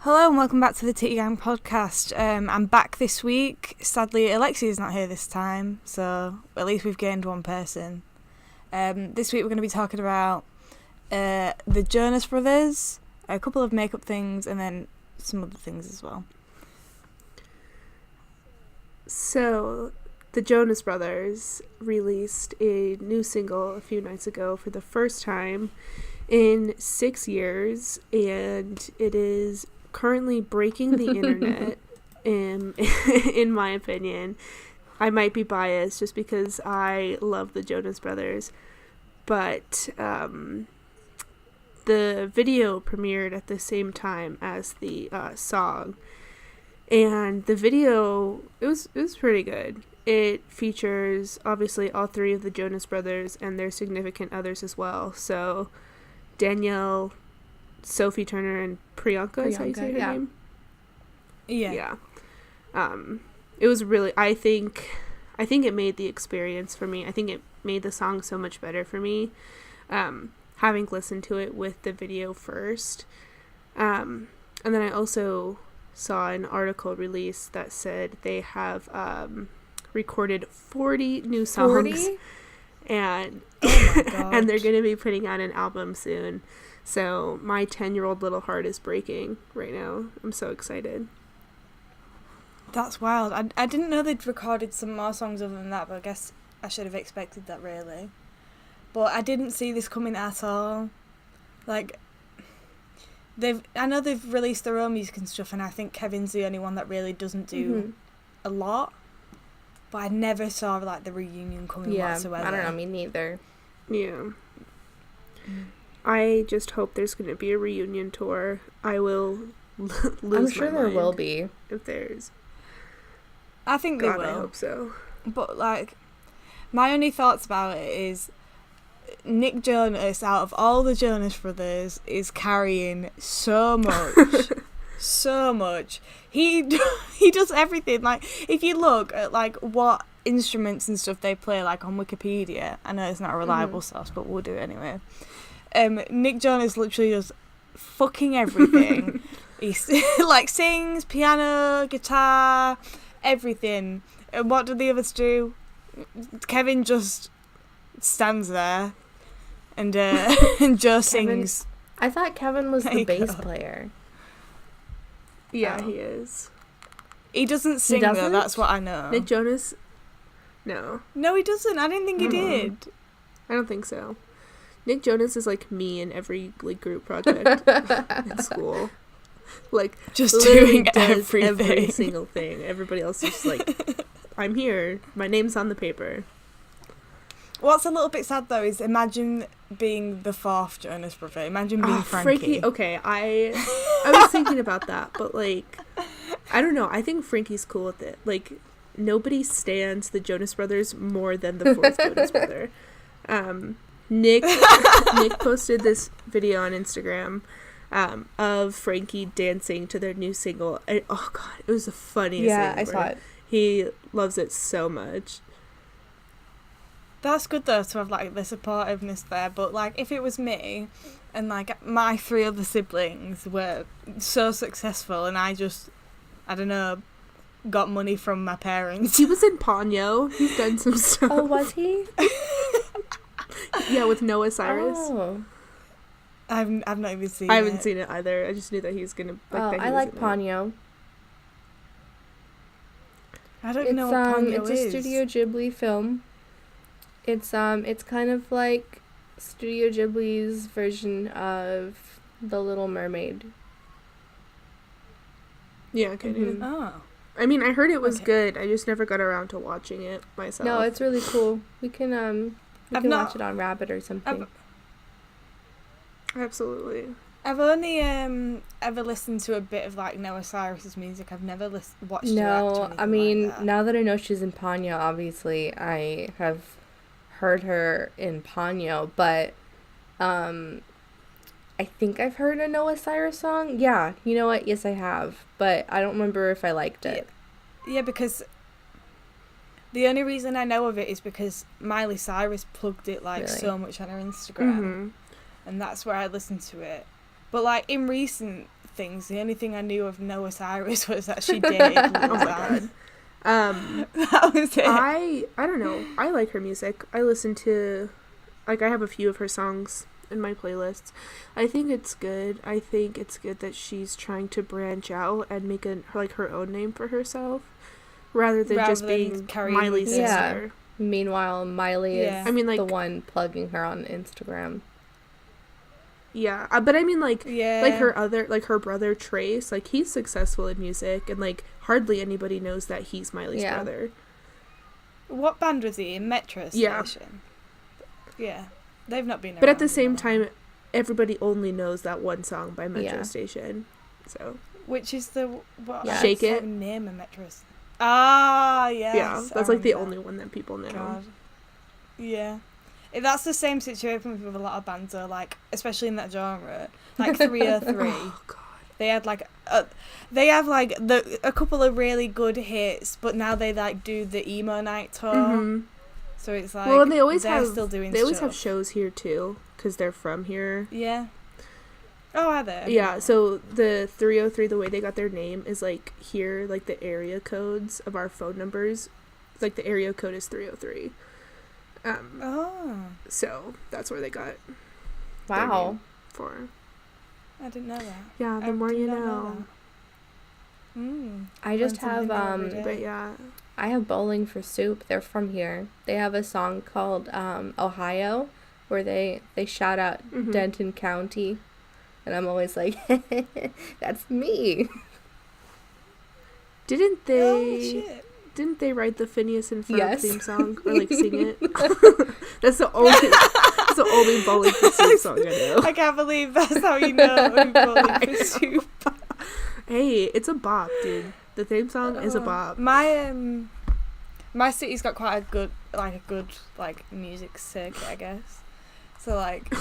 Hello and welcome back to the Titty Gang podcast. I'm back this week. Sadly, Alexia's not here this time, so at least we've gained one person. This week we're going to be talking about the Jonas Brothers, a couple of makeup things, and then some other things as well. So, the Jonas Brothers released a new single a few nights ago for the first time in 6 years, and it is currently breaking the internet, in my opinion. I might be biased just because I love the Jonas Brothers, but the video premiered at the same time as the song, and the video, it was pretty good. It features, obviously, all three of the Jonas Brothers and their significant others as well. So, Danielle, Sophie Turner, and Priyanka is how you say her name? Yeah. It was really, I think it made the experience for me. I think it made the song so much better for me, having listened to it with the video first. And then I also saw an article released that said they have recorded 40 new songs. 40? And and they're going to be putting out an album soon. So my 10-year-old little heart is breaking right now. I'm so excited. That's wild. I didn't know they'd recorded some more songs other than that, but I guess I should have expected that, really. But I didn't see this coming at all. Like, I know they've released their own music and stuff, and I think Kevin's the only one that really doesn't do a lot. But I never saw, like, the reunion coming whatsoever. I don't know, me neither. Yeah. I just hope there's going to be a reunion tour. I will lose I'm sure my there mind will be. if there's. I think they will. I hope so. But, like, my only thoughts about it is Nick Jonas, out of all the Jonas Brothers, is carrying so much. So much. He does everything. Like, if you look at, like, what instruments and stuff they play, like, on Wikipedia, I know it's not a reliable source, but we'll do it anyway. Nick Jonas literally does fucking everything. He like sings, piano, guitar, everything. And what do the others do? Kevin just stands there, and and Joe sings. I thought Kevin was the bass player. Yeah, he is. He doesn't sing, though, that's what I know. Nick Jonas? No. No, he doesn't. I didn't think he did. I don't think so. Nick Jonas is like me in every like group project in school. Like, just doing every everything. single thing. Everybody else is just like, I'm here. My name's on the paper. What's a little bit sad, though, is imagine being the fourth Jonas Brother. Imagine being Frankie. Okay, I was thinking about that, but, like, I don't know. I think Frankie's cool with it. Like, nobody stands the Jonas Brothers more than the fourth Jonas Brother. Nick posted this video on Instagram of Frankie dancing to their new single. And, oh, God, it was the funniest thing ever. Yeah, I saw it. He loves it so much. That's good, though, to have, like, the supportiveness there, but, like, if it was me, and, like, my three other siblings were so successful, and I just, I don't know, got money from my parents. He was in Ponyo. He's done some stuff. Oh, was he? Yeah, with Noah Cyrus. Oh. I've not even seen it. I haven't seen it either. I just knew that he's gonna. I like Ponyo. I don't know what Ponyo is. It's a Studio Ghibli film. It's kind of like Studio Ghibli's version of The Little Mermaid. Yeah, okay. Mm-hmm. Oh. I mean, I heard it was good. I just never got around to watching it myself. No, it's really cool. We can watch it on Rabbit or something. Absolutely. I've only ever listened to a bit of, like, Noah Cyrus's music. I've never watched her act or anything I mean, like that. now that I know she's in Ponyo, obviously I have heard her in Ponyo, but I think I've heard a Noah Cyrus song. Yeah, you know what? Yes, I have, but I don't remember if I liked it. Yeah, because the only reason I know of it is because Miley Cyrus plugged it, like, Really? so much on her Instagram. Mm-hmm. And that's where I listened to it. But, like, in recent things. The only thing I knew of Noah Cyrus was that she dated Lil Oh my Xan. God. That was it. I don't know. I like her music. I listen to, like, I have a few of her songs in my playlists. I think it's good. I think it's good that she's trying to branch out and make her own name for herself, rather than just being Miley's sister. Yeah. Meanwhile, Miley is I mean, like, the one plugging her on Instagram. Yeah, but I mean, like, Yeah. like her brother Trace, like, he's successful in music, and, like, hardly anybody knows that he's Miley's brother. What band was he in? Metro Station? Yeah. They've not been around. But at the same time, everybody only knows that one song by Metro Station, so. Which is the... What? Yeah. Shake It? Name of Metro Station. Ah, yes. Yeah, that's, like, the only one that people know. God. Yeah. That's the same situation with a lot of bands, though, like, especially in that genre. Like 303. Oh, God. They had, like, a couple of really good hits, but now they, like, do the emo night tour. Mm-hmm. So it's like, well, and they always have shows here, too, because they're from here. Yeah. Oh, are they? Yeah, so the 303, the way they got their name is, like, here, like, the area codes of our phone numbers, like, the area code is 303. So that's where they got their name for. I didn't know that. Yeah, the more you know. I just have But yeah, I have Bowling for Soup. They're from here. They have a song called Ohio, where they shout out Denton County, and I'm always like, that's me. Didn't they write the Phineas and Ferb theme song, or like sing it? That's the only Bowling for Soup song I know. I can't believe that's how you know Bowling for Soup. Hey, it's a bop, dude. The theme song is a bop. My city's got quite a good music circuit, I guess. So, like,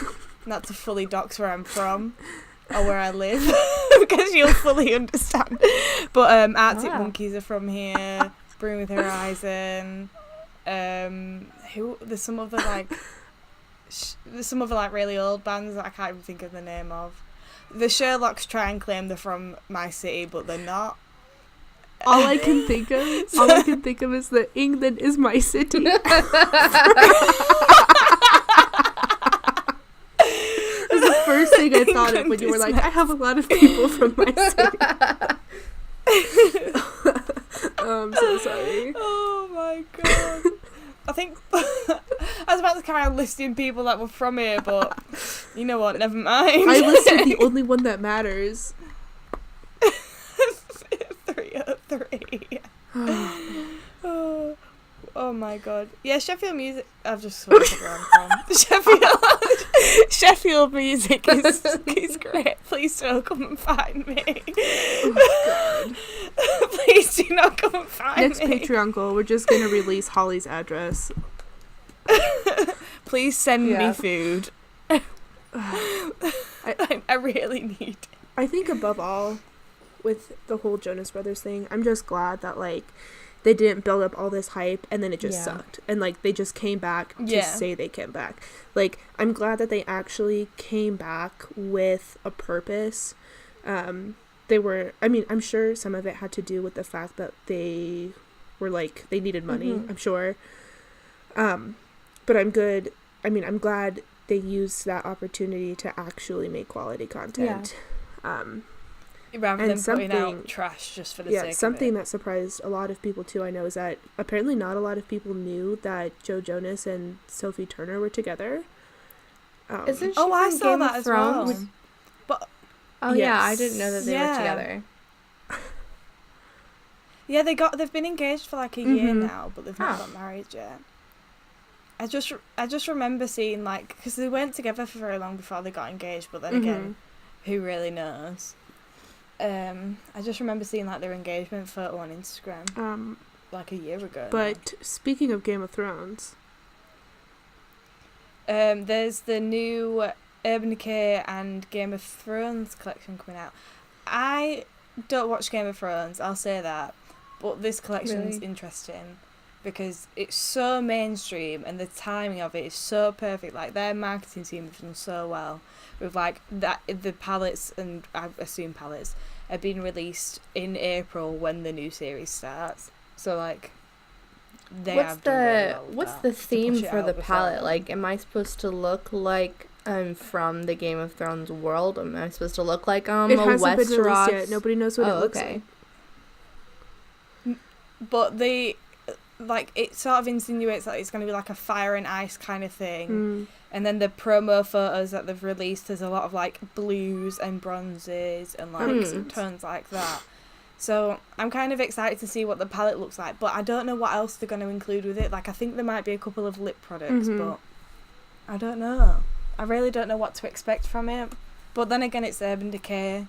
not to fully dox where I'm from or where I live, because you'll fully understand. But Arctic Monkeys are from here. Bring With Horizon. There's some other really old bands that I can't even think of the name of. The Sherlocks try and claim they're from my city, but they're not. All I can think of is that England is my city. That's the first thing I thought of when you were like, I have a lot of people from my city. I'm so sorry. Oh my god. I think I was about to carry on listing people that were from here, but you know what, never mind. I listed the only one that matters. 303. Oh my god. Yeah, Sheffield music. I've just sworn where I'm from. Sheffield music is great. Please don't come and find me. Oh god. Please do not come and find Next me. Patreon goal, we're just gonna release Hollie's address. Please send me food. I really need it. I think above all, with the whole Jonas Brothers thing, I'm just glad that, like, they didn't build up all this hype and then it just sucked. And, like, they just came back to say they came back. Like, I'm glad that they actually came back with a purpose. I'm sure some of it had to do with the fact that they were, like, they needed money, I'm sure. But I'm glad they used that opportunity to actually make quality content. Rather than putting out trash just for the sake of it. Something that surprised a lot of people too, I know, is that apparently not a lot of people knew that Joe Jonas and Sophie Turner were together. Isn't she I from saw Game that of as Thrones? well. But I didn't know that they were together. Yeah, they've been engaged for like a year now, but they've not got married yet. I just remember seeing, like, because they weren't together for very long before they got engaged, but then again, who really knows? I just remember seeing, like, their engagement photo on Instagram, like a year ago. But speaking of Game of Thrones, there's the new Urban Decay and Game of Thrones collection coming out. I don't watch Game of Thrones, I'll say that, but this collection's interesting because it's so mainstream and the timing of it is so perfect. Like, their marketing team have done so well with, like, that the palettes, and I assume palettes, are being released in April when the new series starts. So, like, What's the theme for the palette? Like, am I supposed to look like I'm from the Game of Thrones world? Am I supposed to look like I'm a Westeros? Been released yet. Nobody knows what it looks like. But like, it sort of insinuates that it's going to be like a fire and ice kind of thing. And then the promo photos that they've released, there's a lot of, like, blues and bronzes and, like, tones like that. So I'm kind of excited to see what the palette looks like, but I don't know what else they're going to include with it. Like, I think there might be a couple of lip products, but I don't know. I really don't know what to expect from it. But then again, it's Urban Decay,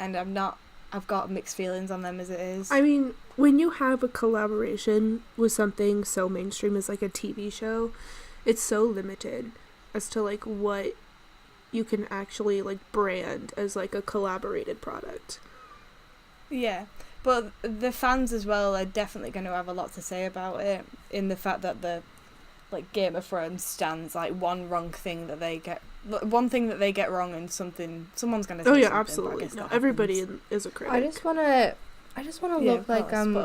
and I've got mixed feelings on them as it is. I mean, when you have a collaboration with something so mainstream as, like, a TV show, it's so limited as to, like, what you can actually, like, brand as, like, a collaborated product. Yeah, but the fans as well are definitely going to have a lot to say about it, in the fact that the, like, Game of Thrones stands, like, one thing that they get wrong, and someone's going to say something. Absolutely. No, everybody is a critic. I just want to look like I'm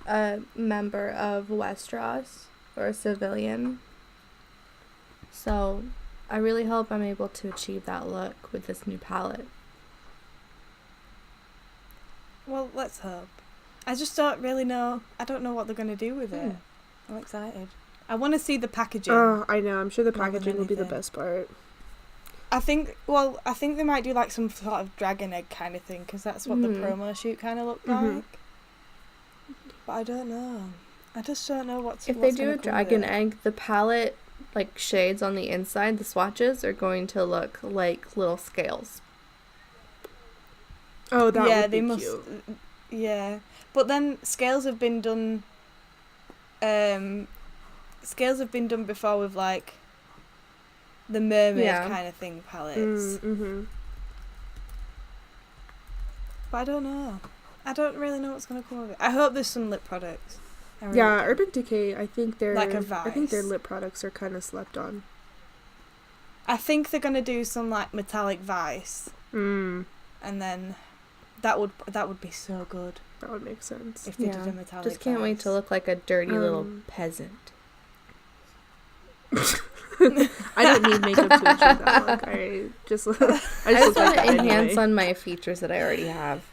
a member of Westeros, or a civilian. So I really hope I'm able to achieve that look with this new palette. Well, let's hope. I just don't really know. I don't know what they're going to do with it. I'm excited. I want to see the packaging. Oh, I know. I'm sure the packaging will be the best part. I think they might do, like, some sort of dragon egg kind of thing, because that's what the promo shoot kind of looked like. But I don't know. I just don't know what's If they do a dragon egg, the palette, like, shades on the inside, the swatches, are going to look like little scales. Oh, that would be cute. Yeah. But then scales have been done before with, like, the mermaid kind of thing palettes. But I don't know. I don't really know what's going to come of it. I hope there's some lip products. Really Urban Decay, I think their lip products are kind of slept on. I think they're going to do some, like, metallic Vice. And then that would be so good. That would make sense. If they did a metallic Just can't wait to look like a dirty little peasant. I don't need makeup to achieve that look. I just want to enhance on my features that I already have.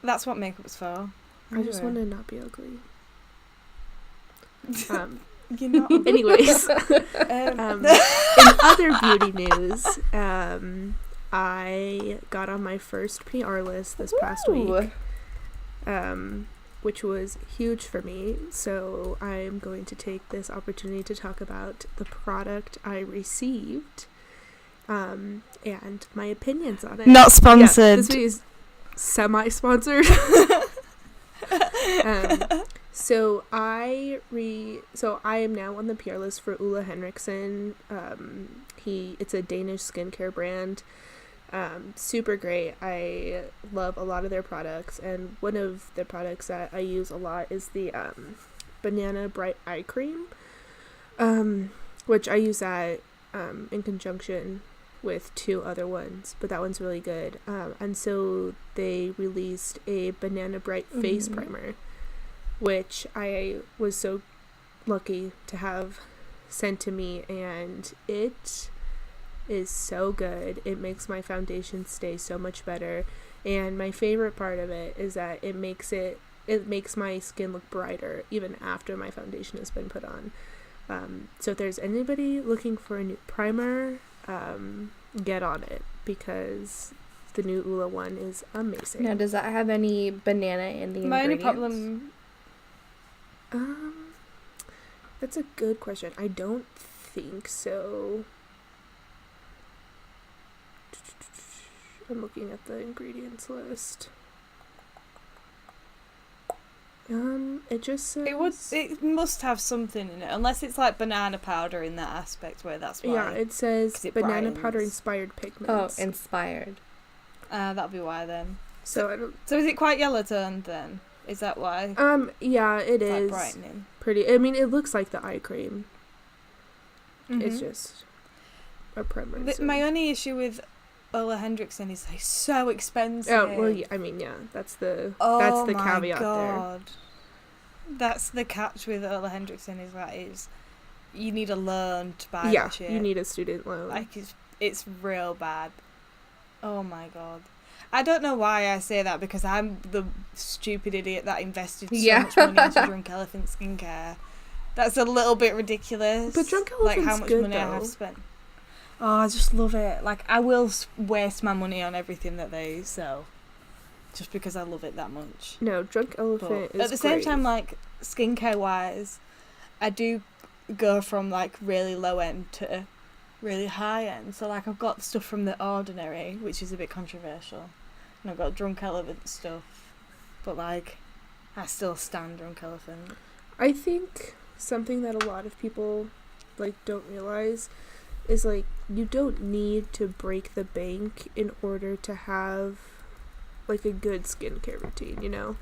That's what makeup's for. I just want to not be ugly. You're not ugly. Anyways, in other beauty news, I got on my first PR list this past week, which was huge for me. So I'm going to take this opportunity to talk about the product I received, and my opinions on it. Not sponsored. This is semi-sponsored. So I am now on the PR list for Ole Henriksen. It's a Danish skincare brand. Super great. I love a lot of their products, and one of the products that I use a lot is the Banana Bright Eye Cream, which I use that in conjunction with two other ones, but that one's really good. And so they released a Banana Bright face primer, which I was so lucky to have sent to me, and it is so good. It makes my foundation stay so much better, and my favorite part of it is that it makes my skin look brighter even after my foundation has been put on. So if there's anybody looking for a new primer, get on it, because the new Ula one is amazing. Now, does that have any banana in the ingredients? My only problem... That's a good question. I don't think so. I'm looking at the ingredients list. It just says... It must have something in it, unless it's like banana powder in that aspect where that's why. Yeah, it says banana powder inspired pigments. Oh, inspired. That'll be why then. So I don't. So is it quite yellow toned then? Is that why? Yeah, it It's is. like brightening. Pretty. I mean, it looks like the eye cream. Mm-hmm. It's just a preference. My only issue with Ole Henriksen is they're so expensive. Oh well, yeah, I mean, yeah, that's the caveat there. That's the catch with Ole Henriksen is you need a loan to buy Yeah, that shit. you need a student loan. Like it's real bad. Oh my god. I don't know why I say that, because I'm the stupid idiot that invested so much money into Drunk Elephant skincare. That's a little bit ridiculous. But Drunk Elephant's like how much good, money though. I have spent. Oh, I just love it. Like, I will waste my money on everything that they sell, just because I love it that much. No, Drunk Elephant is at the same time, like, skincare wise, I do go from like really low end to really high end. So like, I've got stuff from The Ordinary, which is a bit controversial, and I've got Drunk Elephant stuff, but like, I still stand Drunk Elephant. I think something that a lot of people like don't realize is like, you don't need to break the bank in order to have like a good skincare routine, you know?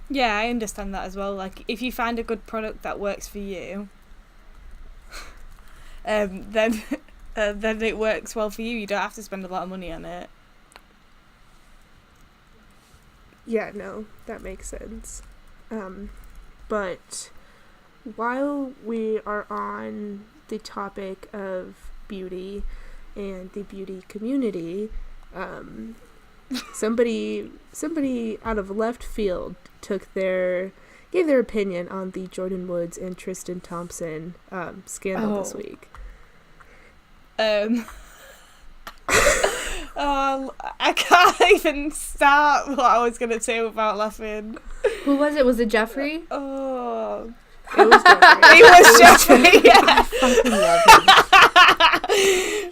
Yeah, I understand that as well. Like, if you find a good product that works for you, then it works well for you. You don't have to spend a lot of money on it. Yeah, no, that makes sense. But while we are on the topic of beauty and the beauty community, somebody out of left field gave their opinion on the Jordan Woods and Tristan Thompson scandal this week. Oh, I can't even start what I was going to say without laughing. Who was it? Was it Jeffrey? Oh. It was Jeffrey. It was Jeffrey, yeah. I fucking love him.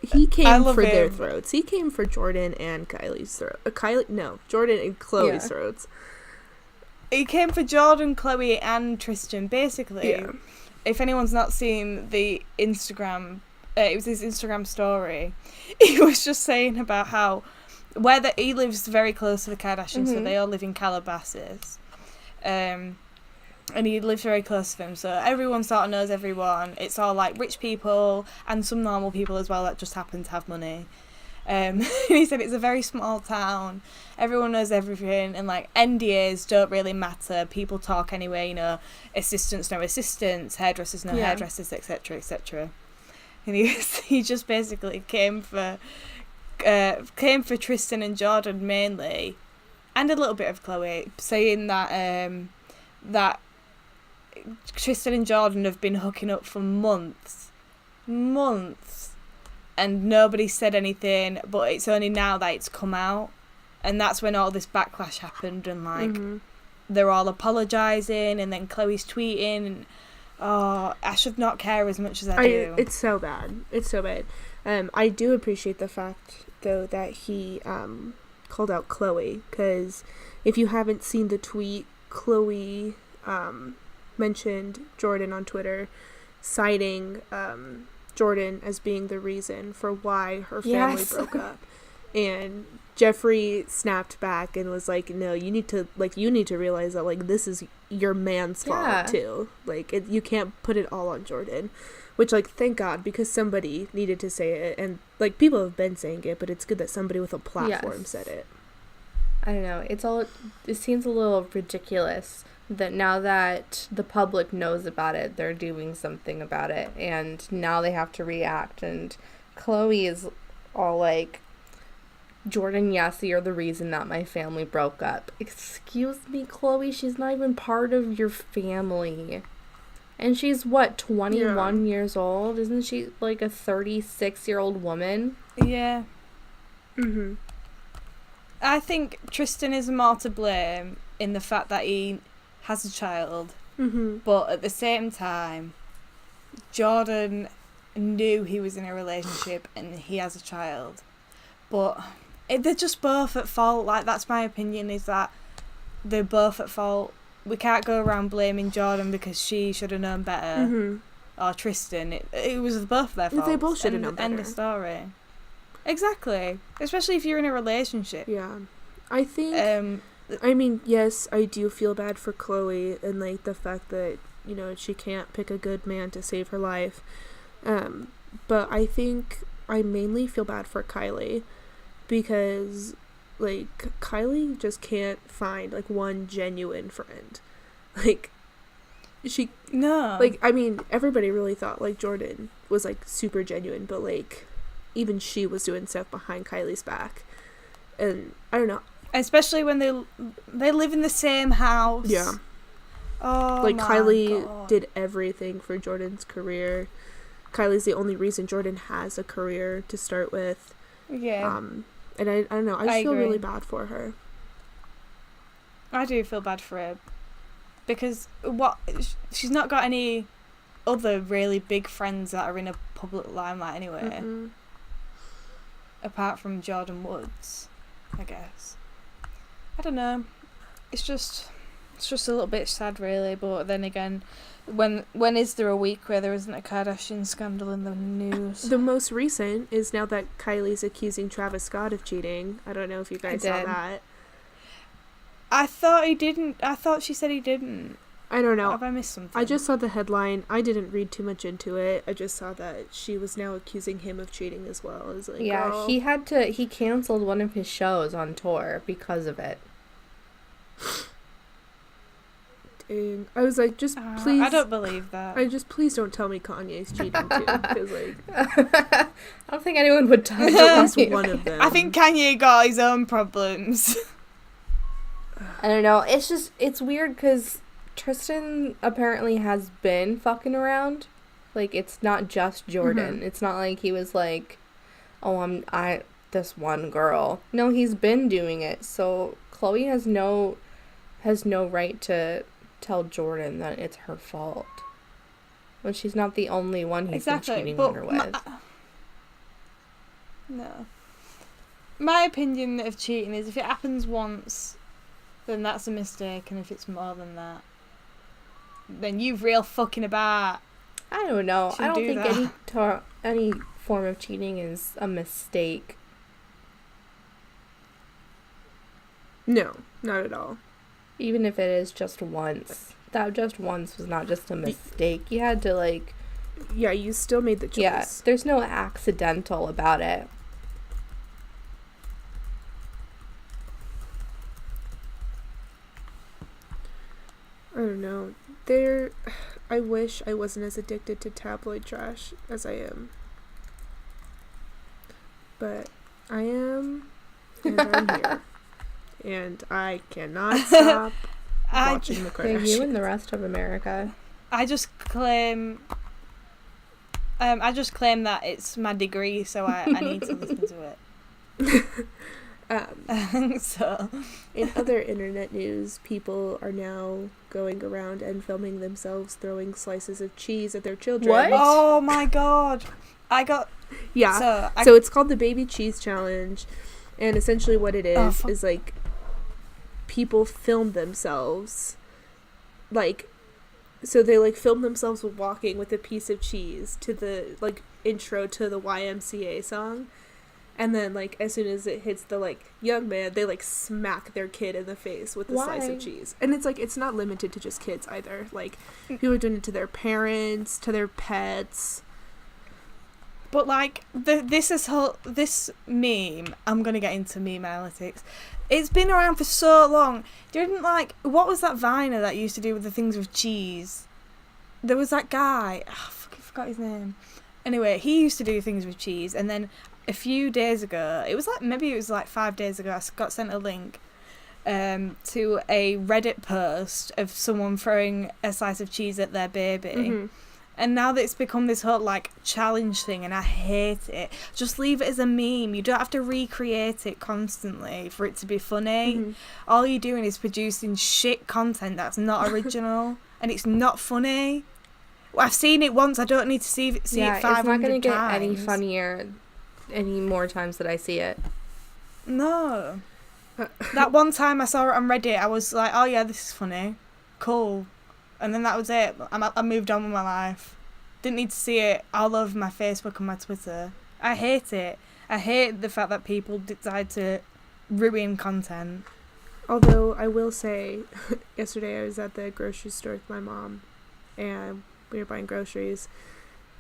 He came for their throats. He came for Jordan and Kylie's throat. Jordan and Chloe's throats. He came for Jordan, Chloe, and Tristan, basically. Yeah. If anyone's not seen the Instagram, it was his Instagram story. He was just saying about how he lives very close to the Kardashians, so they all live in Calabasas. And he lives very close to them, so everyone sort of knows everyone. It's all like rich people and some normal people as well that just happen to have money. And he said it's a very small town, everyone knows everything, and like NDAs don't really matter, people talk anyway, you know, assistants know assistants, hairdressers know hairdressers, etc, etc. And he just basically came for Tristan and Jordan mainly, and a little bit of Chloe, saying that Tristan and Jordan have been hooking up for months, and nobody said anything, but it's only now that it's come out, and that's when all this backlash happened, and like they're all apologising, and then Chloe's tweeting, and I should not care as much as I do. It's so bad. I do appreciate the fact though that he called out Chloe, because if you haven't seen the tweet, Chloe mentioned Jordan on Twitter, citing Jordan as being the reason for why her family broke up. And Jeffrey snapped back and was like, no, you need to realize that like this is your man's fault too. Like you can't put it all on Jordan. Which, like, thank God, because somebody needed to say it, and like people have been saying it, but it's good that somebody with a platform said it. I don't know. It seems a little ridiculous that now that the public knows about it, they're doing something about it, and now they have to react. And Chloe is all like, Jordan, yes, you're the reason that my family broke up. Excuse me, Chloe, she's not even part of your family. And she's, 21 years old? Isn't she, like, a 36-year-old woman? Yeah. Mm-hmm. I think Tristan is more to blame in the fact that he has a child. Mm-hmm. But at the same time, Jordan knew he was in a relationship and he has a child. But they're just both at fault. Like, that's my opinion, is that they're both at fault. We can't go around blaming Jordan because she should have known better, or Tristan. It was both their fault. They both should have known better. End of story. Exactly. Especially if you're in a relationship. Yeah. I think, I mean, yes, I do feel bad for Chloe and, like, the fact that, you know, she can't pick a good man to save her life. But I think I mainly feel bad for Kylie because, like, Kylie just can't find, like, one genuine friend. Like, No. Like, I mean, everybody really thought, like, Jordan was, like, super genuine, but, like, even she was doing stuff behind Kylie's back. And, I don't know. Especially when they live in the same house. Yeah. Oh, like, my Kylie God. did everything for Jordan's career. Kylie's the only reason Jordan has a career to start with. Yeah. And I don't know, I just feel agree. really bad for her. I do feel bad for her. Because she's not got any other really big friends that are in a public limelight anyway. Mm-mm. Apart from Jordan Woods, I guess. I don't know. It's just a little bit sad, really. But then again, when is there a week where there isn't a Kardashian scandal in the news? The most recent is now that Kylie's accusing Travis Scott of cheating. I don't know if you guys saw that. I thought he didn't. I thought she said he didn't. I don't know. Have I missed something? I just saw the headline. I didn't read too much into it. I just saw that she was now accusing him of cheating as well. I was like, yeah, girl. he canceled one of his shows on tour because of it. Dang. I was like, just please. I don't believe that. Please don't tell me Kanye's cheating too, because like I don't think anyone would tell at you. least one of them. I think Kanye got his own problems. I don't know. It's weird because Tristan apparently has been fucking around. Like, it's not just Jordan. Mm-hmm. It's not like he was like, oh, this one girl. No, he's been doing it. So Chloe has no right to tell Jordan that it's her fault. When she's not the only one he's been cheating on her with. No. My opinion of cheating is if it happens once, then that's a mistake, and if it's more than that, then you've real fucking about. I don't know. I don't think that. any form of cheating is a mistake. No, not at all. Even if it is just once. That just once was not just a mistake. You had to, like... Yeah, you still made the choice. Yeah, there's no accidental about it. I don't know. I wish I wasn't as addicted to tabloid trash as I am. But I am, and I'm here. And I cannot stop watching the Kardashians. You and the rest of America. I just claim that it's my degree, so I need to listen to it. So, in other internet news, people are now going around and filming themselves throwing slices of cheese at their children. What? Oh my god. Yeah. So it's called the Baby Cheese Challenge. And essentially what it is like people film themselves. Like, so they like film themselves walking with a piece of cheese to the like intro to the YMCA song. And then, like, as soon as it hits the, like, young man, they, like, smack their kid in the face with a slice of cheese. And it's, like, it's not limited to just kids either. Like, people are doing it to their parents, to their pets. But, like, this meme, I'm going to get into meme analytics. It's been around for so long. Didn't, like, what was that Viner that used to do with the things with cheese? There was that guy. Oh, I forgot his name. Anyway, he used to do things with cheese, and then a few days ago, it was like 5 days ago, I got sent a link to a Reddit post of someone throwing a slice of cheese at their baby. Mm-hmm. And now that it's become this whole, like, challenge thing, and I hate it. Just leave it as a meme. You don't have to recreate it constantly for it to be funny. Mm-hmm. All you're doing is producing shit content that's not original, and it's not funny. I've seen it once, I don't need to see it 500 times. It's not going to get any funnier any more times that I see it. No. That one time I saw it on Reddit, I was like, oh yeah, this is funny. Cool. And then that was it. I moved on with my life. Didn't need to see it all over my Facebook and my Twitter. I hate it. I hate the fact that people decide to ruin content. Although I will say, yesterday I was at the grocery store with my mom, and we were buying groceries,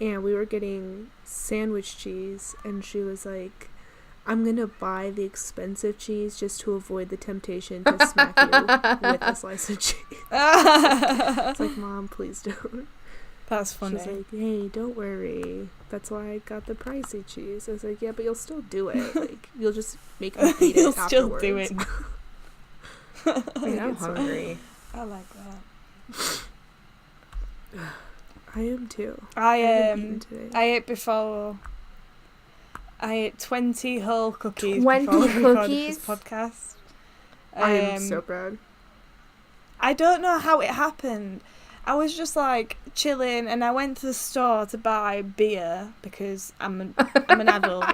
and we were getting sandwich cheese, and she was like, I'm gonna buy the expensive cheese just to avoid the temptation to smack you with a slice of cheese. It's like, Mom, please don't. That's funny. She's like, hey, don't worry. That's why I got the pricey cheese. I was like, yeah, but you'll still do it. Like, you'll just make me eat You'll it still afterwards. do it. I'm hungry. I like that. I am too. I haven't eaten today. I ate 20 whole cookies 20 before we recorded cookies? this podcast. I am so proud. I don't know how it happened. I was just like chilling, and I went to the store to buy beer because I'm an adult.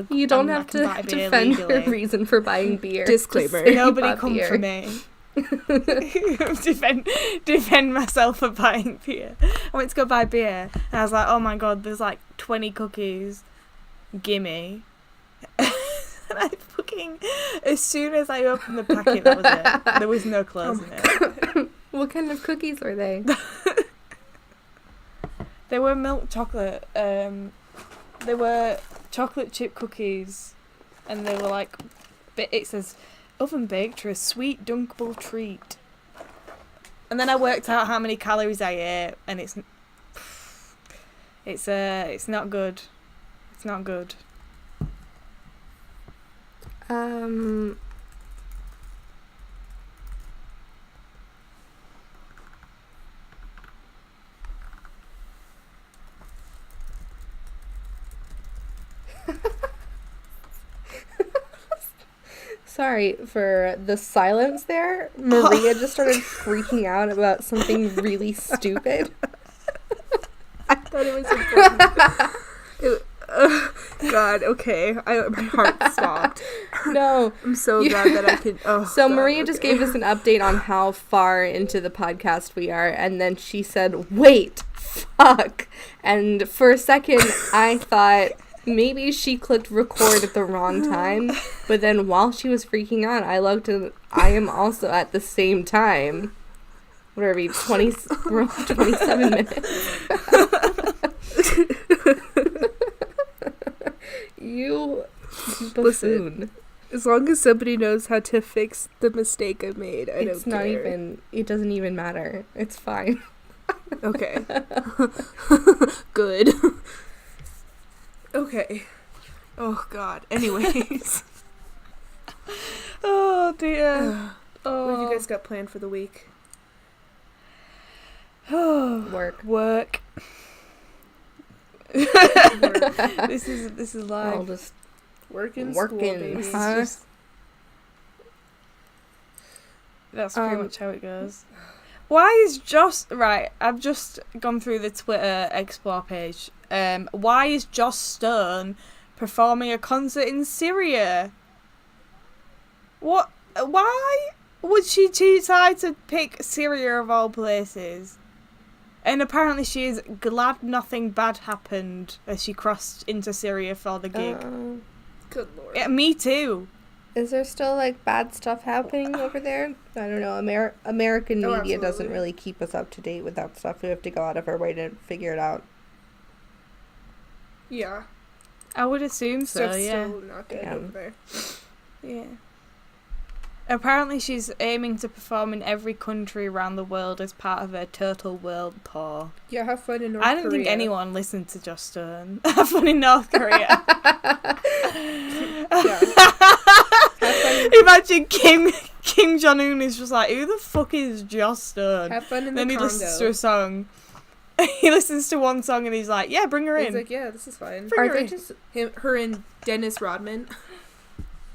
You don't I have can buy to beer defend legally. your reason for buying beer. Disclaimer. Just Nobody bought come beer. for me. defend myself for buying beer. I went to go buy beer, and I was like, oh my god, there's like 20 cookies. Gimme. And I fucking, as soon as I opened the packet, that was it. There was no closing it. What kind of cookies were they? They were milk chocolate. They were chocolate chip cookies, and they were like, it says oven baked for a sweet dunkable treat. And then I worked out how many calories I ate, and it's not good. It's not good. Sorry for the silence there. Maria just started freaking out about something really stupid. I thought it was important. God, okay. My heart stopped. No. I'm so glad that I could. Oh, So God, Maria just gave us an update on how far into the podcast we are, and then she said, wait, fuck. And for a second, I thought maybe she clicked record at the wrong time, but then while she was freaking out, I looked and I am also at the same time. What are we, 27 minutes? You buffoon. Listen, as long as somebody knows how to fix the mistake I made, I It's don't not care. even, it doesn't even matter. It's fine. Okay. Good. Okay. Oh, God. Anyways. Oh dear. What have you guys got planned for the week? Work. Work. This is live. I'll just Working, Working, school, baby. It's huh? just- that's pretty Um, much how it goes. Why is Joss right? I've just gone through the Twitter explore page. Why is Joss Stone performing a concert in Syria? What? Why would she decide to pick Syria of all places? And apparently she is glad nothing bad happened as she crossed into Syria for the gig. Good Lord. Yeah, me too. Is there still like bad stuff happening over there? I don't know. American Oh, media doesn't absolutely. really keep us up to date with that stuff. We have to go out of our way to figure it out. Yeah. I would assume so, Stuff's yeah. still not good Damn. over there. Yeah. Apparently she's aiming to perform in every country around the world as part of her Total World Tour. Yeah, have fun in North I don't Korea. think anyone listened to Joss Stone. Have fun in North Korea. Imagine Kim Jong-un is just like, who the fuck is Joss Stone? Have fun in Then the he Congo. listens to a song. He listens to one song and he's like, yeah, bring her He's in. like, yeah, this is fine. Bring Are her they in. just Her and Dennis Rodman.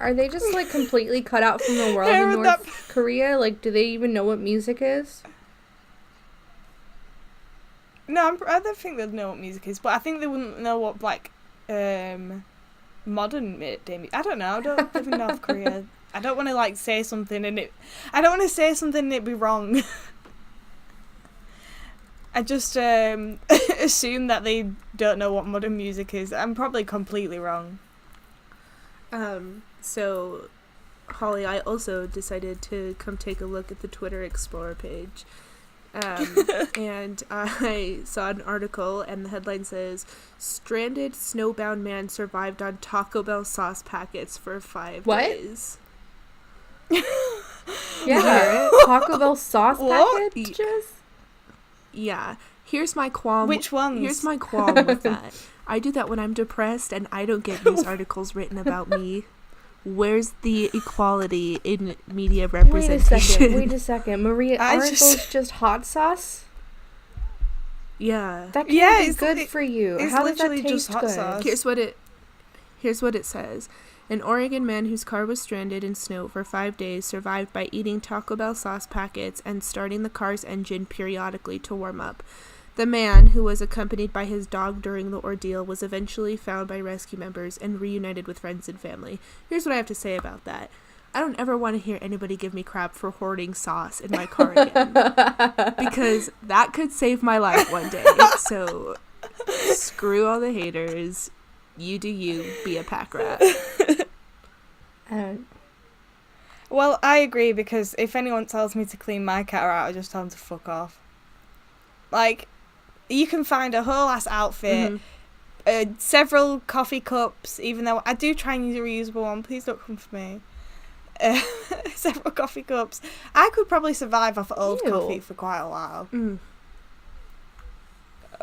Are they just like completely cut out from the world Yeah, in but North Korea? Like, do they even know what music is? No, I don't think they'd know what music is, but I think they wouldn't know what, like, modern day music. I don't know. I don't live in North Korea. I don't want to, like, say something and I don't want to say something and it be wrong. I just assume that they don't know what modern music is. I'm probably completely wrong. So, Holly, I also decided to come take a look at the Twitter Explorer page. And I saw an article, and the headline says, "Stranded snowbound man survived on Taco Bell sauce packets for 5 days." Yeah, Taco Bell sauce packages? Yeah. Here's my qualm. Which ones? Here's my qualm with that. I do that when I'm depressed, and I don't get news articles written about me. Where's the equality in media representation? Wait a second. Maria, articles just hot sauce? Yeah. That can't be good for you. It's How does that literally taste just hot good? sauce. Here's what it says. An Oregon man whose car was stranded in snow for 5 days survived by eating Taco Bell sauce packets and starting the car's engine periodically to warm up. The man, who was accompanied by his dog during the ordeal, was eventually found by rescue members and reunited with friends and family. Here's what I have to say about that. I don't ever want to hear anybody give me crap for hoarding sauce in my car again. Because that could save my life one day. So, screw all the haters. You do you. Be a pack rat. Well, I agree, because if anyone tells me to clean my car out, I just tell them to fuck off. Like, you can find a whole ass outfit, several coffee cups, even though I do try and use a reusable one. Please don't come for me. Several coffee cups. I could probably survive off old coffee for quite a while.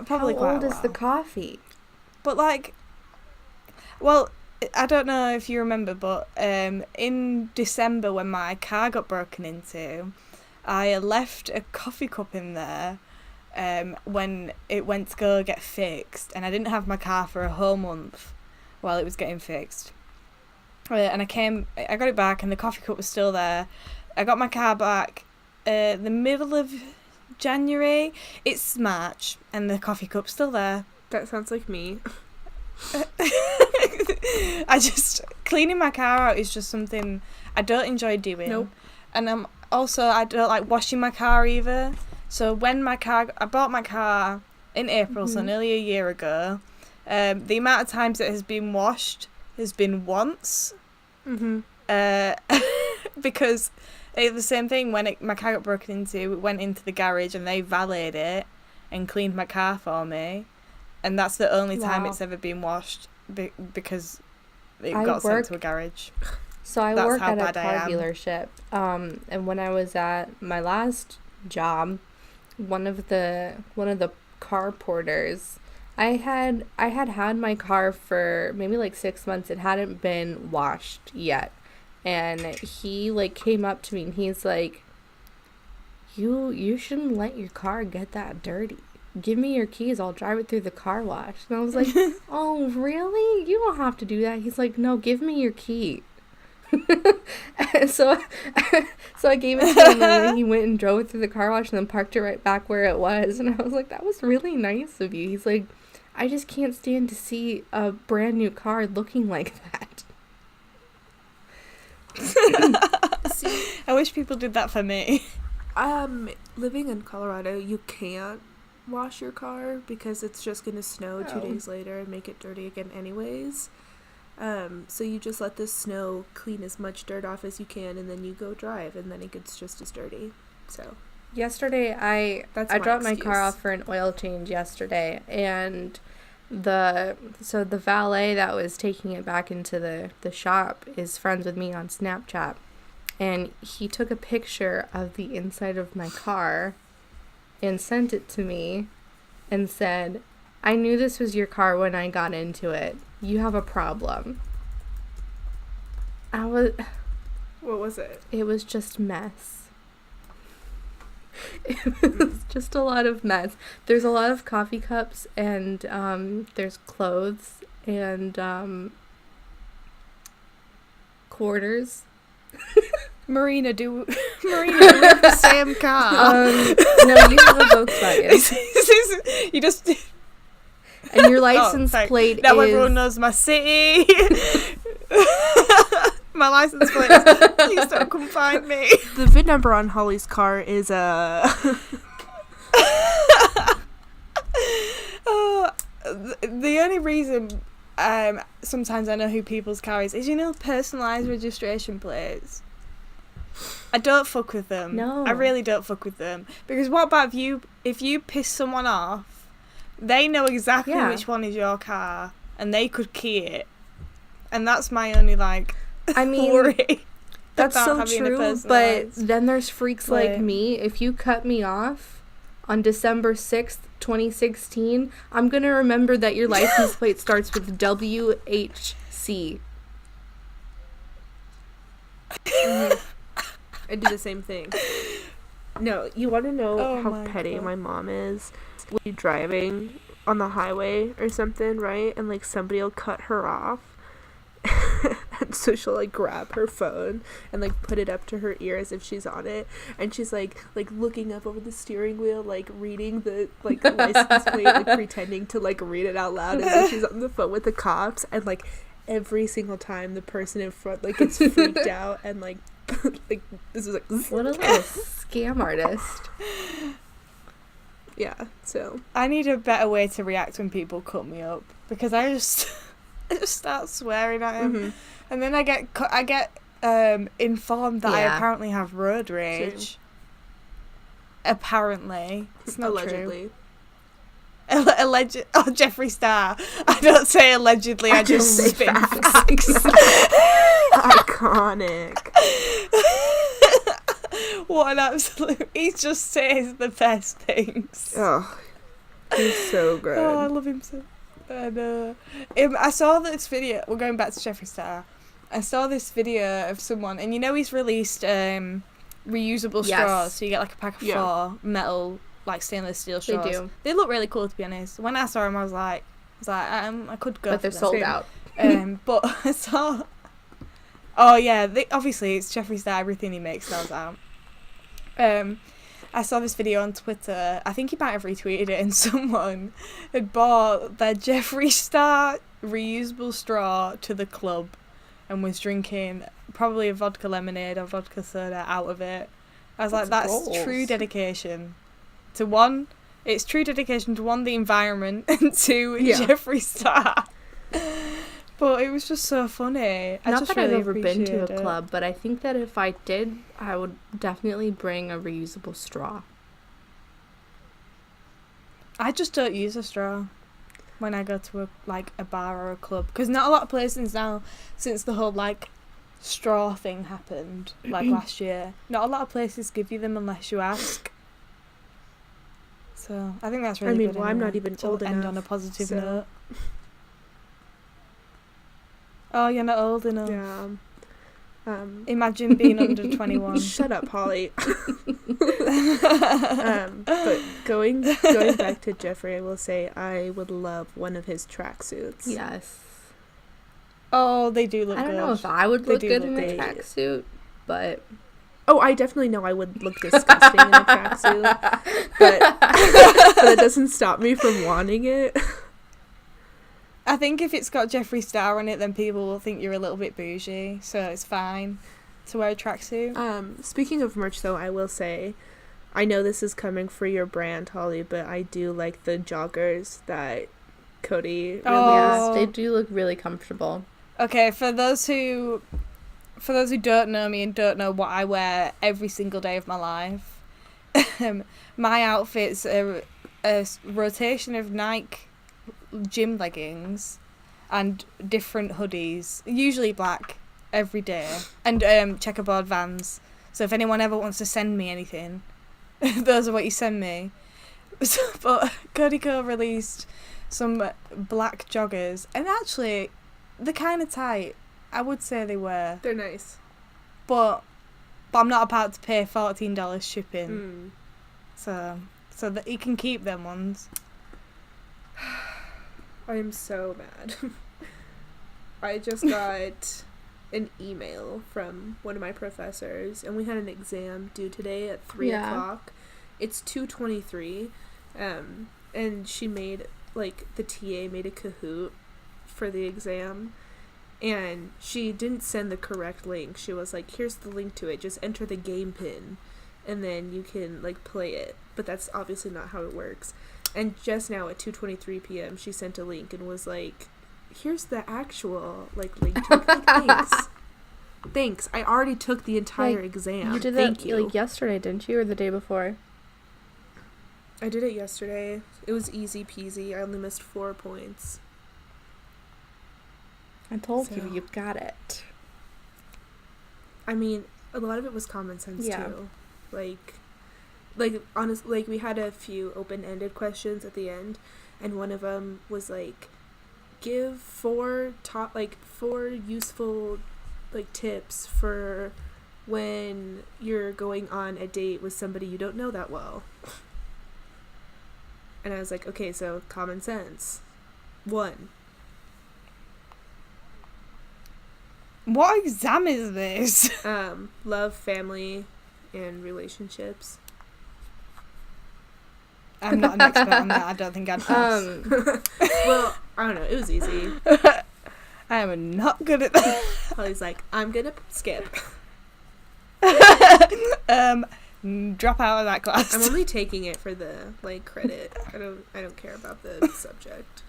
Probably quite a while. How old is the coffee? But, like, well, I don't know if you remember, but in December when my car got broken into, I left a coffee cup in there when it went to go get fixed, and I didn't have my car for a whole month while it was getting fixed. And I got it back, and the coffee cup was still there. I got my car back the middle of January. It's March, and the coffee cup's still there. That sounds like me. Cleaning my car out is just something I don't enjoy doing. Nope. And I don't like washing my car either. So I bought my car in April, so nearly a year ago. The amount of times it has been washed has been once. Because it's the same thing when my car got broken into. It went into the garage and they valeted it and cleaned my car for me. And that's the only time it's ever been washed because it got sent to a garage. So I work at a car dealership. And when I was at my last job, one of the car porters, I had my car for maybe like 6 months. It hadn't been washed yet. And he like came up to me and he's like, you shouldn't let your car get that dirty. Give me your keys, I'll drive it through the car wash. And I was like, oh, really? You don't have to do that. He's like, no, give me your key. And so I gave it to him, and then he went and drove it through the car wash and then parked it right back where it was. And I was like, that was really nice of you. He's like, I just can't stand to see a brand new car looking like that. I wish people did that for me. Living in Colorado, you can't wash your car because it's just gonna snow 2 days later and make it dirty again anyways. So you just let the snow clean as much dirt off as you can, and then you go drive, and then it gets just as dirty. So yesterday I dropped my car off for an oil change yesterday, and the valet that was taking it back into the shop is friends with me on Snapchat, and he took a picture of the inside of my car and sent it to me and said, I knew this was your car when I got into it. You have a problem. What was it? It was just mess. It was just a lot of mess. There's a lot of coffee cups, and there's clothes and quarters. Marina, do we have the same car? No, you have a Volkswagen. You just... And your license plate now is... everyone knows my city. My license plate is... Please don't come find me. The VIN number on Hollie's car is the only reason sometimes I know who people's carries is, personalised registration plates. I don't fuck with them. No. I really don't fuck with them. Because what about if you piss someone off, they know exactly which one is your car, and they could key it. And that's my only, worry. That's so true, but then there's freaks plate. like me. If you cut me off on December 6th, 2016, I'm going to remember that your license plate starts with WHC. I do the same thing. No, you want to know how petty God. my mom is? We'll be driving on the highway or something, right? And, somebody will cut her off. And so she'll, grab her phone and, put it up to her ear as if she's on it. And she's, looking up over the steering wheel, reading the, license plate, pretending to, read it out loud as if she's on the phone with the cops. And, every single time the person in front, gets freaked out and, this is what a little scam artist. Yeah, so I need a better way to react when people cut me up, because I just start swearing at him. Mm-hmm. And then I get informed that I apparently have road rage. True. Apparently, it's not allegedly. True. Alleged. Oh, Jeffree Star. I don't say allegedly. I just spit facts. Iconic. What an absolute! He just says the best things. Oh, he's so good. Oh, I love him so. And I saw this video. We're going back to Jeffree Star. I saw this video of someone, and he's released reusable straws. So you get a pack of 4 metal, stainless steel straws. They do. They look really cool, to be honest. When I saw them, I was like, I could go. But they're sold out. But I saw. Oh yeah, obviously it's Jeffree Star. Everything he makes sells out. I saw this video on Twitter. I think he might have retweeted it, and someone had bought their Jeffree Star reusable straw to the club and was drinking probably a vodka lemonade or vodka soda out of it. I was that's true dedication to one. It's true dedication to one, the environment, and two, Jeffree Star. But it was just so funny. Not that I've ever been to a club, but I think that if I did, I would definitely bring a reusable straw. I just don't use a straw when I go to a bar or a club, because not a lot of places now, since the whole straw thing happened last year, not a lot of places give you them unless you ask. So I think that's really good. I'm not even old enough. End on a positive note. Oh, you're not old enough. Yeah. Imagine being under 21. Shut up, Holly. But going back to Jeffree, I will say I would love one of his tracksuits. Yes. Oh, they do look good. I don't know if I would look good in a tracksuit, but... Oh, I definitely know I would look disgusting in a tracksuit, but that doesn't stop me from wanting it. I think if it's got Jeffree Star on it, then people will think you're a little bit bougie, so it's fine to wear a tracksuit. Speaking of merch, though, I will say, I know this is coming for your brand, Holly, but I do like the joggers that Cody released. Yes, they do look really comfortable. Okay, for those who don't know me and don't know what I wear every single day of my life, my outfit's a rotation of Nike gym leggings and different hoodies, usually black, every day, and checkerboard Vans. So if anyone ever wants to send me anything, those are what you send me. But Cody Co released some black joggers, and actually they're kind of tight. I would say they were. They're nice. But I'm not about to pay $14 shipping. So that you can keep them ones. I am so mad. I just got an email from one of my professors, and we had an exam due today at 3 o'clock. It's 2:23, and she made, the TA made a Kahoot for the exam, and she didn't send the correct link. She was like, here's the link to it, just enter the game pin, and then you can, play it. But that's obviously not how it works. And just now at 2:23 p.m. she sent a link and was like, here's the actual, like, link to it. Like, thanks. I already took the entire exam. You did that, like, yesterday, didn't you? Or the day before? I did it yesterday. It was easy peasy. I only missed 4 points. I told you got it. I mean, a lot of it was common sense, too. Like, honestly, like, we had a few open-ended questions at the end, and one of them was, like, give 4 useful, like, tips for when you're going on a date with somebody you don't know that well. And I was like, okay, so common sense. 1. What exam is this? Love, family, and relationships. I'm not an expert on that. I don't think I'd pass. Well, I don't know. It was easy. I am not good at that. Hollie's like, I'm gonna skip. Drop out of that class. I'm only taking it for the, like, credit. I don't care about the subject.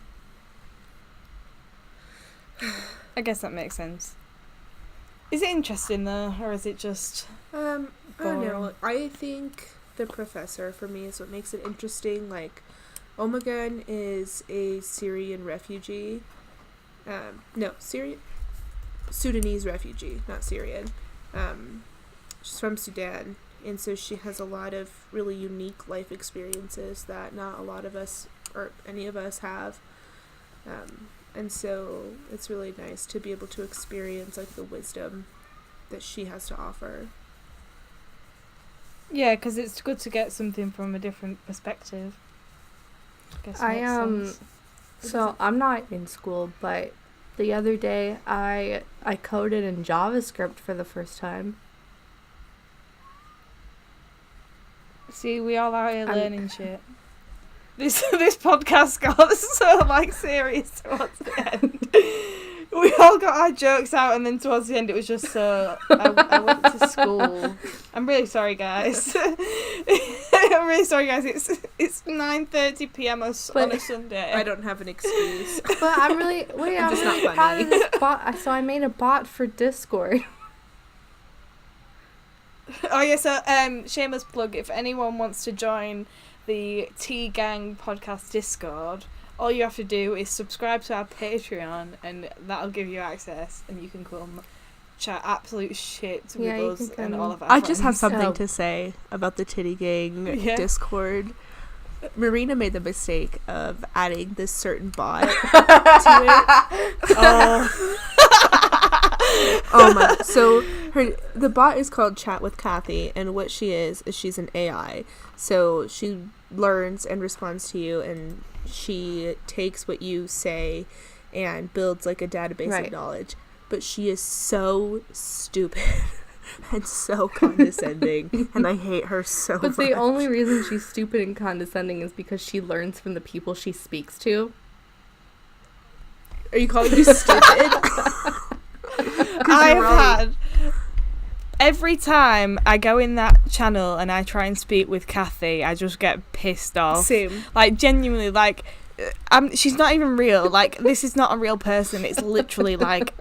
I guess that makes sense. Is it interesting though, or is it just I don't know. I think the professor for me is what makes it interesting. Like, Omegan is a Syrian refugee. Sudanese refugee, not Syrian. She's from Sudan, and so she has a lot of really unique life experiences that not a lot of us or any of us have. And so it's really nice to be able to experience, like, the wisdom that she has to offer. Yeah, because it's good to get something from a different perspective. So I'm not in school, but the other day I coded in JavaScript for the first time. See, we all out here learning shit. This podcast got so, like, serious towards the end. We all got our jokes out, and then towards the end it was just so... I went to school. I'm really sorry, guys. I'm really sorry, guys. It's 9:30 p.m. on a Sunday. I don't have an excuse. But I'm really... Wait, I'm just not funny. How did this bot... So I made a bot for Discord. Oh, yeah, so, shameless plug, if anyone wants to join the T-Gang podcast Discord, all you have to do is subscribe to our Patreon, and that'll give you access, and you can come chat absolute shit with us and all of our friends. I just have something to say about the Titty Gang Discord. Marina made the mistake of adding this certain bot to it. Oh my! So the bot is called Chat with Kathy, and what she is she's an AI. So she learns and responds to you, and she takes what you say and builds, like, a database of knowledge. But she is so stupid and so condescending, and I hate her so much. But the only reason she's stupid and condescending is because she learns from the people she speaks to. Are you calling me stupid? I've had... Every time I go in that channel and I try and speak with Kathy, I just get pissed off. Same. Like, genuinely, like, she's not even real. Like, this is not a real person. It's literally, like,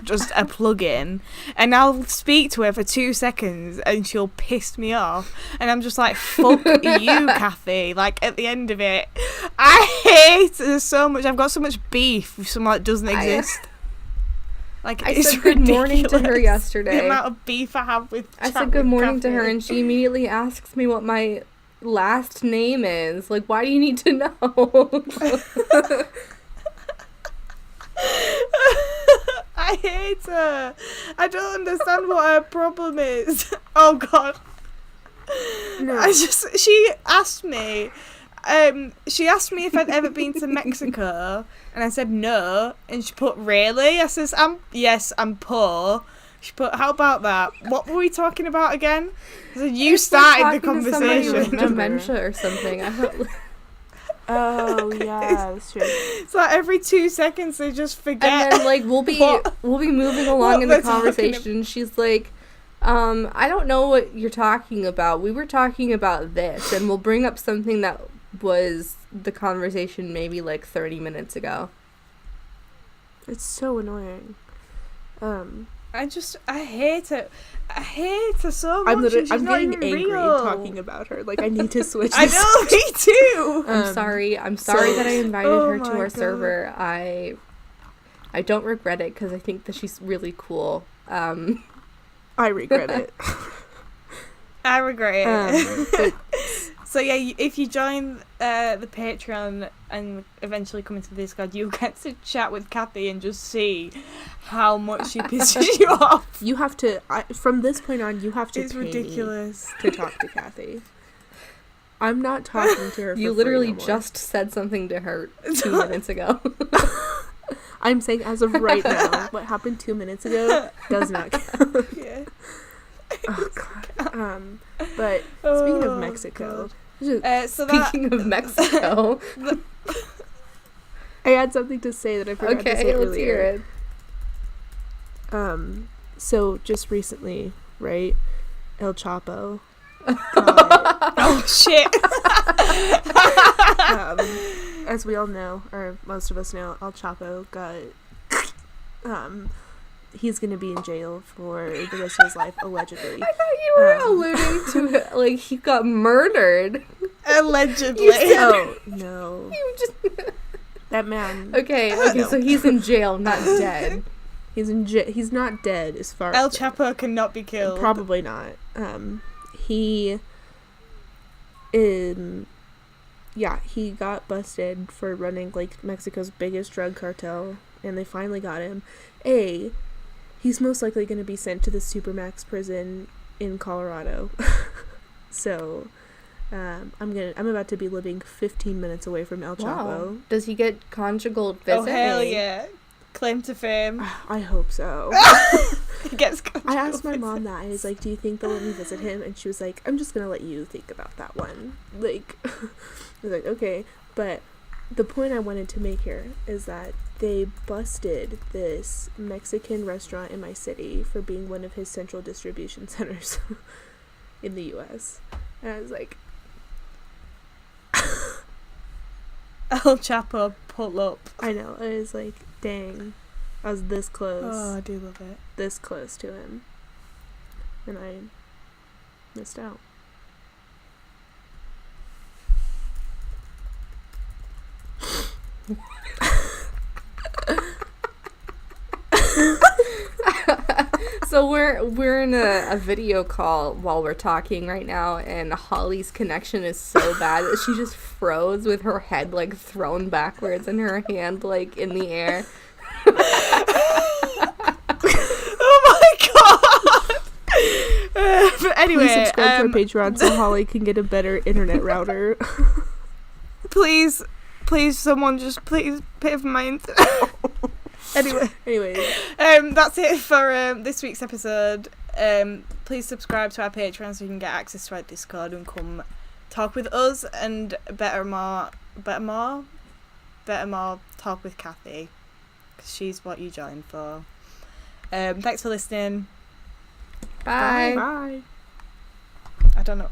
just a plug-in. And I'll speak to her for 2 seconds and she'll piss me off. And I'm just like, fuck you, Kathy. Like, at the end of it, I hate her so much. I've got so much beef with someone that doesn't exist. Like, I said good morning to her yesterday. The amount of beef I have with I said good morning to her, and she immediately asks me what my last name is. Like, why do you need to know? I hate her. I don't understand what her problem is. Oh, God. No. She asked me if I'd ever been to Mexico, and I said no, and she put, really? I says, yes, I'm poor. She put, how about that? What were we talking about again? I said, you started the conversation. With dementia or something. Oh, yeah, that's true. It's like every 2 seconds they just forget. And then, like, we'll be moving along in the conversation. She's like, I don't know what you're talking about. We were talking about this, and we'll bring up something that was the conversation maybe like 30 minutes ago. It's so annoying. I hate it. I hate her so much. I'm getting angry real. talking about her. Like, I need to switch. I know, me too. I'm sorry that I invited her to our server. I don't regret it because I think that she's really cool. I regret it. I regret it. So yeah, if you join the Patreon and eventually come into the Discord, you'll get to chat with Kathy and just see how much she pisses you off. You have to, from this point on, you have to It's pay ridiculous. me to talk to Kathy. I'm not talking to her for You free literally no more. just said something to her 2 minutes ago. I'm saying as of right now, what happened 2 minutes ago does not count. Yeah. Oh, God. But speaking of Mexico, Speaking of Mexico, I had something to say that I forgot to say let's hear it. So just recently, right? El Chapo. Oh shit! As we all know, or most of us know, El Chapo got. He's gonna be in jail for the rest of his life, allegedly. I thought you were alluding to it, like he got murdered. Allegedly. Oh no! You just That man. okay. So he's in jail, not dead. He's in jail. He's not dead, as far El as Chapo cannot be killed. Probably not. He got busted for running like Mexico's biggest drug cartel, and they finally got him. He's most likely going to be sent to the Supermax prison in Colorado. So, I'm about to be living 15 minutes away from El Chapo. Wow. Does he get conjugal visit? Oh hell yeah! Claim to fame. I hope so. He gets conjugal I asked my visit. mom that. I was like, "Do you think they'll let me visit him?" And she was like, "I'm just gonna let you think about that one." Like, I was like, "Okay," but the point I wanted to make here is that they busted this Mexican restaurant in my city for being one of his central distribution centers in the U.S. And I was like, El Chapo, pull up. I know. I was like, dang. I was this close. Oh, I do love it. This close to him. And I missed out. So we're in a video call while we're talking right now, and Hollie's connection is so bad that she just froze with her head like thrown backwards and her hand like in the air. Oh my god! But anyway, Please subscribe to our Patreon so Hollie can get a better internet router. please, someone just please pay for my internet. Anyway, that's it for this week's episode. Please subscribe to our Patreon so you can get access to our Discord and come talk with us and better more talk with Kathy, because she's what you joined for. Thanks for listening. Bye. Bye. I don't know.